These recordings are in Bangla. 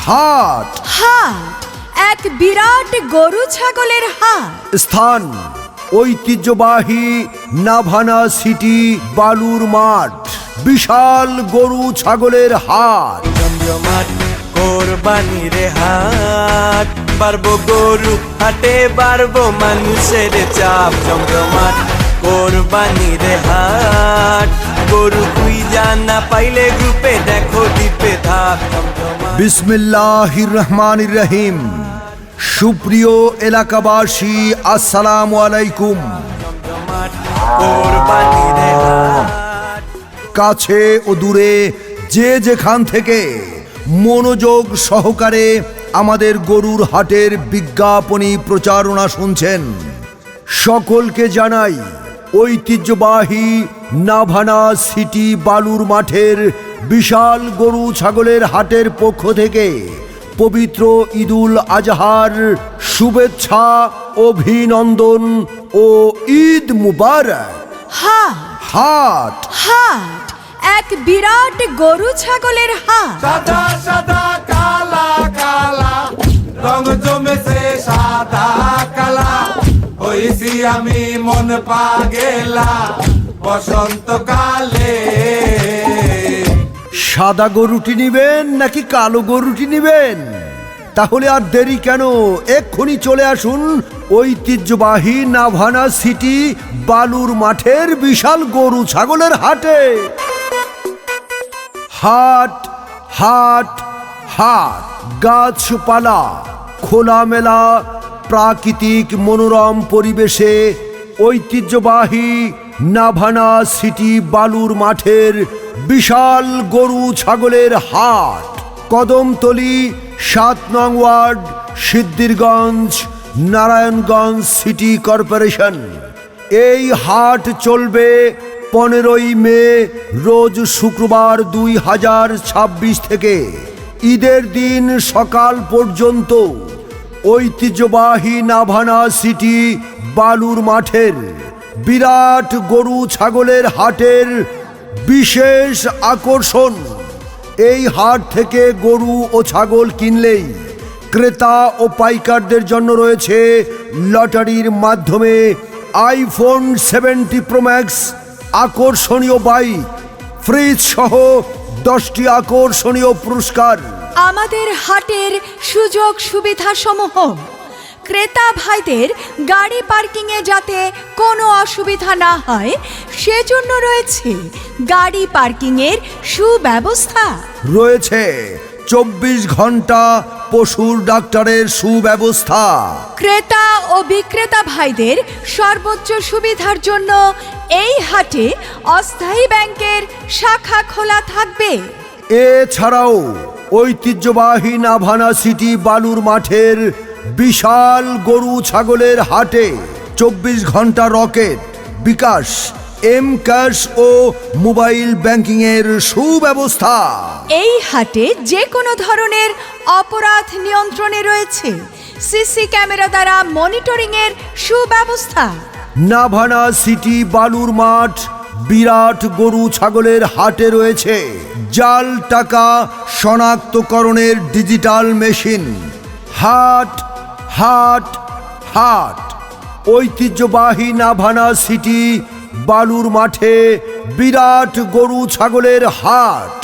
হাট হাট এক বিরাট গরু ছাগলের হাট। স্থান ঐতিহ্যবাহী নাভানা সিটি বালুর মাঠ। বিশাল গরু ছাগলের হাট। জমজমাট কোরবানির হাট, বাড়বো গরু হাটে বাড়বো মানুষের চাপ। জমজমাট কোরবানির হাট, গরু কুই জানা পাইলে গ্রুপে দেখো দ্বীপে থাক। বিসমিল্লাহির রহমানির রহিম। সুপ্রিয় এলাকাবাসী, আসসালামু আলাইকুম। জমজমাট কোরবানির হাট। কাছে ও দূরে যে যেখান থেকে মনোযোগ সহকারে আমাদের গরুর হাটের বিজ্ঞাপনী প্রচারণা শুনছেন, সকলকে জানাই ঐতিহ্যবাহী নাভানা সিটি বালুর মাঠের বিশাল গরু ছাগলের হাটের পক্ষ থেকে পবিত্র ঈদুল আজহার শুভেচ্ছা, অভিনন্দন ও ঈদ মুবারক। হাট হাট হাট এক বিরাট গরু ছাগলের হাট। সাদা সাদা কালা কালা রং জমেছে সাদা কালা, হইছি আমি মন পাগেলা বসন্তকালে। সাদা গরুটি নিবেন নাকি কালো গরুটি নিবেন? তাহলে আর দেরি কেন, এক্ষুনি চলে আসুন ঐতিহ্যবাহী নাভানা সিটি বালুর মাঠের বিশাল গরু ছাগলের হাটে। হাট হাট হাট গাছপালা, খোলামেলা প্রাকৃতিক মনোরম পরিবেশে ঐতিহ্যবাহী নাভানা সিটি বালুর মাঠের বিশাল গরু ছাগলের হাট। কদমতলী ৭ নং ward, Siddhirganj, Narayanganj city corporation. এই হাট চলবে 15ই মে রোজ শুক্রবার 2026 থেকে ঈদের দিন সকাল পর্যন্ত। ঐতিহ্যবাহী নাভানা সিটি বালুর মাঠের বিরাট গরু ছাগলের হাটের বিশেষ আকর্ষণ, এই হাট থেকে গরু ও ছাগল কিনলেই ক্রেতা ও পাইকারদের জন্য রয়েছে লটারির মাধ্যমে আইফোন 70 প্রো ম্যাক্স, আকর্ষণীয় বাইক, ফ্রিজ সহ 10টি আকর্ষণীয় পুরস্কার। আমাদের হাটের সুযোগ সুবিধা সমূহ: ক্রেতা ভাইদের গাড়ি পার্কিংয়ে যাতে কোনো অসুবিধা না হয় সেজন্য রয়েছে গাড়ি পার্কিংয়ের সুব্যবস্থা। রয়েছে 24 ঘন্টা পশুর ডাক্তারের সুব্যবস্থা। ক্রেতা ও বিক্রেতা ভাইদের সর্বোচ্চ সুবিধার জন্য এই হাটে অস্থায়ী ব্যাংকের শাখা খোলা থাকবে। এছাড়াও ঐতিহ্যবাহী নাভানা সিটি বালুর মাঠের বিশাল গরু ছাগলের হাটে 24 ঘন্টা রকেট, বিকাশ, এম ক্যাশ ও মোবাইল ব্যাংকিং এর সুব্যবস্থা। এই হাটে যে কোনো ধরনের অপরাধ নিয়ন্ত্রণে রয়েছে সিসি ক্যামেরা দ্বারা মনিটরিং এর সুব্যবস্থা। নাভানা সিটি বালুর মাঠ বিরাট গরু ছাগলের হাটে রয়েছে জাল টাকা শনাক্তকরণের ডিজিটাল মেশিন। হাট হাট হাট ঐতিহ্যবাহী নাভানা সিটি বালুর মাঠে বিরাট গরু ছাগলের হাট।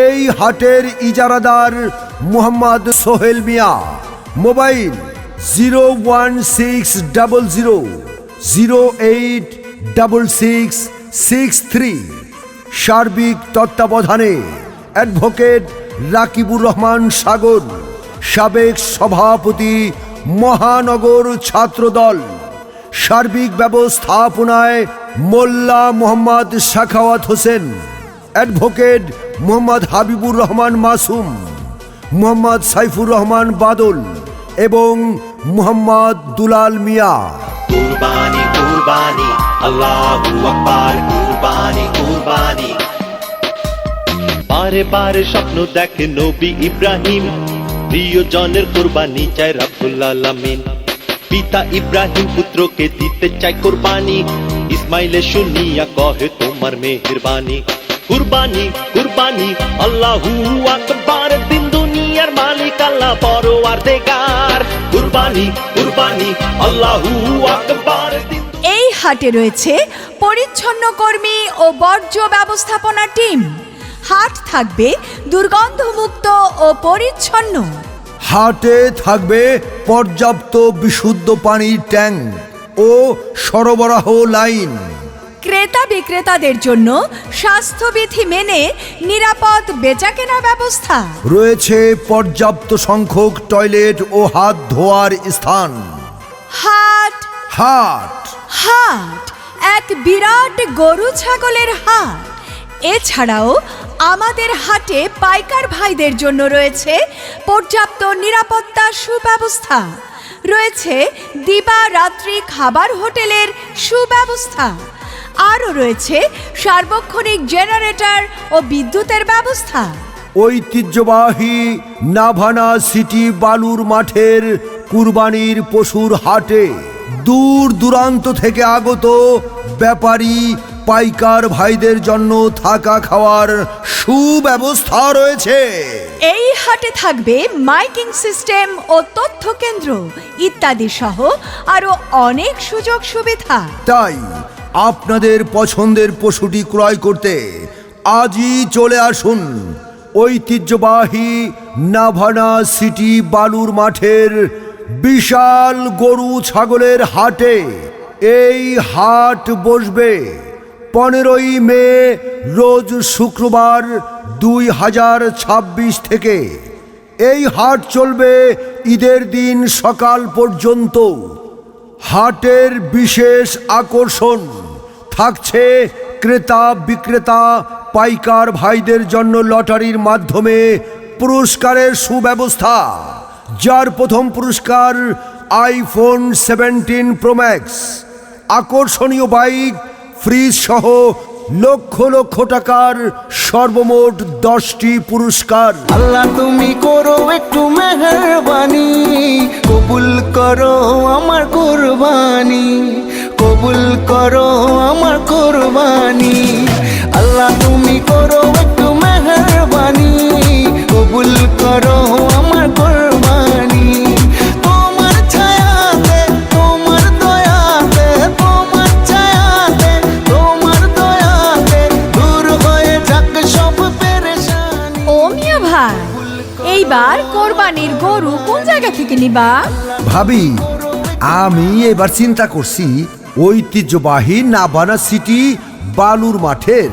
এই হাটের ইজারাদার মোহাম্মদ সোহেল মিয়া। মোবাইল 01600086663। সার্বিক তত্ত্বাবধানে অ্যাডভোকেট রাকিবুর রহমান সাগর, সাবেক সভাপতি মহানগর ছাত্রদল। সার্বিক ব্যবস্থাপনায় মোল্লা মোহাম্মদ সাখাওয়াত হোসেন, অ্যাডভোকেট মোহাম্মদ হাবিবুর রহমান মাসুম, মোহাম্মদ সাইফুর রহমান বাদল এবং মোহাম্মদ দুলাল মিয়া। কুরবানি কুরবানি, আল্লাহু আকবার, কুরবানি কুরবানি। বারে বারে স্বপ্ন দেখে নবী ইব্রাহিম, প্রিয়জনের কুরবানি চায় রব্বুল আলামিন। পিতা ইব্রাহিম পুত্রকে দিতে চায় কুরবানি, ইসমাইলে শুনিয়া কহে তোমার মেহেরবানি। কুরবানি কুরবানি, আল্লাহু আকবার, দিন দুনিয়ার মালিক আল্লাহ পরওয়ারদিগার। কুরবানি কুরবানি আল্লাহু আকবার। এই হাটে রয়েছে পরিচ্ছন্ন কর্মী ও বর্জ্য ব্যবস্থাপনা টিম। হাট থাকবে দুর্গন্ধমুক্ত ও পরিচ্ছন্ন। হাটে থাকবে পর্যাপ্ত বিশুদ্ধ পানির ট্যাঙ্ক ও সরবরাহ লাইন। ক্রেতা বিক্রেতাদের জন্য স্বাস্থ্যবিধি মেনে নিরাপদ বেচাকেনা ব্যবস্থা। রয়েছে পর্যাপ্ত সংখ্যক টয়লেট ও হাত ধোয়ার স্থান। হাট হাট হাট এক বিরাট গরু ছাগলের হাট। এছাড়াও আমাদের হাটে পাইকার ভাইদের জন্য রয়েছে পর্যাপ্ত নিরাপত্তা সুব্যবস্থা। রয়েছে দিবা-রাত্রি খাবার হোটেলের সুব্যবস্থা। আরও রয়েছে সার্বক্ষণিক জেনারেটর ও বিদ্যুতের ব্যবস্থা। ঐতিহ্যবাহী নাভানা সিটি বালুর মাঠের কুরবানির পশুর হাটে দূর দূরান্ত থেকে আগত ব্যাপারী পাইকার ভাইদের জন্য থাকা খাওয়ার সুব্যবস্থা রয়েছে। এই হাটে থাকবে মাইকিং সিস্টেম ও তথ্য কেন্দ্র ইত্যাদি সহ আরো অনেক সুযোগ সুবিধা। তাই আপনাদের পছন্দের পশুটি ক্রয় করতে আজই চলে আসুন ঐতিহ্যবাহী নাভানা সিটি বালুর মাঠের বিশাল গরু ছাগলের হাটে। এই হাট বসবে 15ই মে রোজ শুক্রবার 2026 থেকে। এই হাট চলবে ঈদের দিন সকাল পর্যন্ত। হাটের বিশেষ আকর্ষণ থাকছে ক্রেতা বিক্রেতা পাইকার ভাইদের জন্য লটারির মাধ্যমে পুরস্কারের সুব্যবস্থা। যার প্রথম পুরস্কার আইফোন 17 প্রো ম্যাক্স, আকর্ষণীয় বাইক, ফ্রিজ সহ লক্ষ লক্ষ টাকার সর্বমোট 10টি পুরস্কার। আল্লাহ তুমি করো একটু মেহেরবানি, কবুল করো আমার কুরবানি, কবুল করো আমার কুরবানি। আল্লাহ তুমি করো একটু মেহেরবানি, কবুল করো আমার কুরবানি। তোমার ছায়াতে, তোমার দয়াতে, তোমার ছায়াতে, তোমার দয়াতে দূর হয়ে যাক সব পেরেশানি। ও মিয়া ভাই, এইবার কোরবানির গরু কোন জায়গা থেকে নিবা? ভাবি, আমি এবার চিন্তা করছি ঐতিহ্যবাহী নাভানা সিটি বালুর মাঠের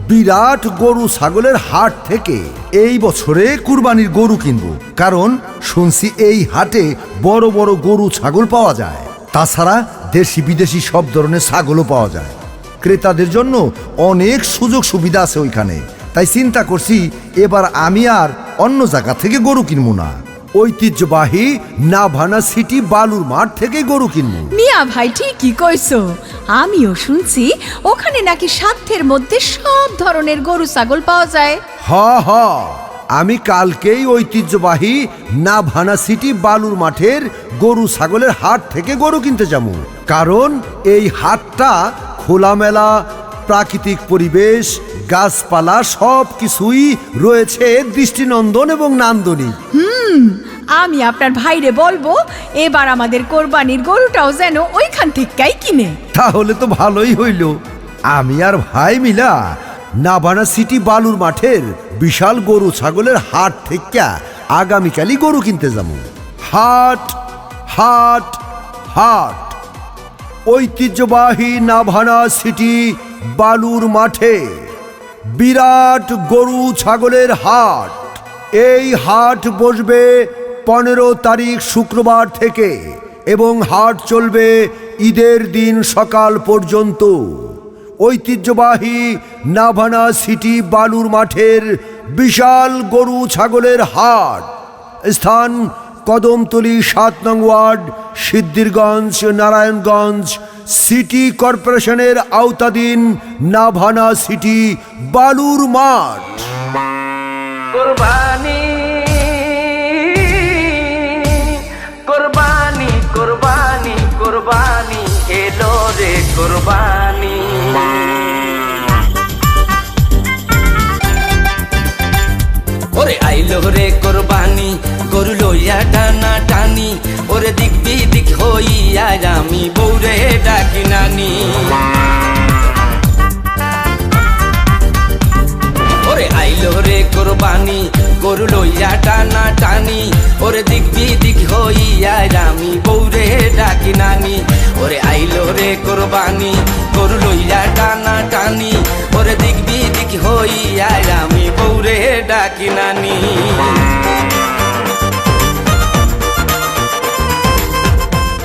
বিরাট গরু ছাগলের হাট থেকে এই বছরে কুরবানির গরু কিনবো। কারণ শুনছি এই হাটে বড় বড় গরু ছাগল পাওয়া যায়। তাছাড়া দেশি বিদেশি সব ধরনের ছাগলও পাওয়া যায়। ক্রেতাদের জন্য অনেক সুযোগ সুবিধা আছে ওইখানে। তাই চিন্তা করছি এবার আমি আর অন্য জায়গা থেকে গরু কিনবো না, ঐতিহ্যবাহী নাভানা সিটি বালুর মাঠ থেকে গরু কিনবো। মিয়া ভাই ঠিকই কইছো, আমিও শুনছি ওখানে নাকি সাধ্যের মধ্যে সব ধরনের গরু ছাগল পাওয়া যায়। হ আমি কালকেই ঐতিহ্যবাহী নাভানা সিটি বালুর মাঠের গরু ছাগলের হাট থেকে গরু কিনতে যাবো। কারণ এই হাটটা খোলামেলা, প্রাকৃতিক পরিবেশ, গাছপালা সব কিছুই রয়েছে দৃষ্টিনন্দন এবং নান্দনিক। আমি আপনার ভাইরে বলবো এবার আমাদের কোরবানির গরুটাও যেন ওইখান থেকেই কিনে। তাহলে তো ভালোই হইল। আমি আর ভাই মিলা নাভানা সিটি বালুর মাঠের বিশাল গরু ছাগলের হাট থেকে আগামীকালই গরু কিনতে যাবো। হাট হাট হাট ঐতিহ্যবাহী নাভানা সিটি বালুর মাঠে বিরাট গরু ছাগলের হাট। এই হাট বসবে 15 তারিখ শুক্রবার থেকে এবং হাট চলবে ঈদের দিন সকাল পর্যন্ত। ঐতিহ্যবাহী নাভানা সিটি বালুর মাঠের বিশাল গরু ছাগলের হাট। স্থান কদমতলী 7 নং ওয়ার্ড, সিদ্ধিরগঞ্জ, নারায়ণগঞ্জ, সিটি কর্পোরেশনের আওতাধীন নাভানা সিটি বালুর মাঠ। কুরবানি কুরবানি কুরবানি কুরবানি এলো রে কুরবানি। ওরে আইলো রে কুরবানি, গরু লইয়া টানা টানি ওরে দিক বিদিক হইয়া আমি বউরে ডাকি নানি ওরে আইলো রে কোরবানি গরু লইয়া টানা টানি ওরে দিক বিদিক হইয়া আমি বউরে ডাকি নানি ওরে আইলো রে কোরবানি গরু লইয়া টানা টানি ওরে দিক বিদিক হইয়া আমি বউরে ডাকি নানি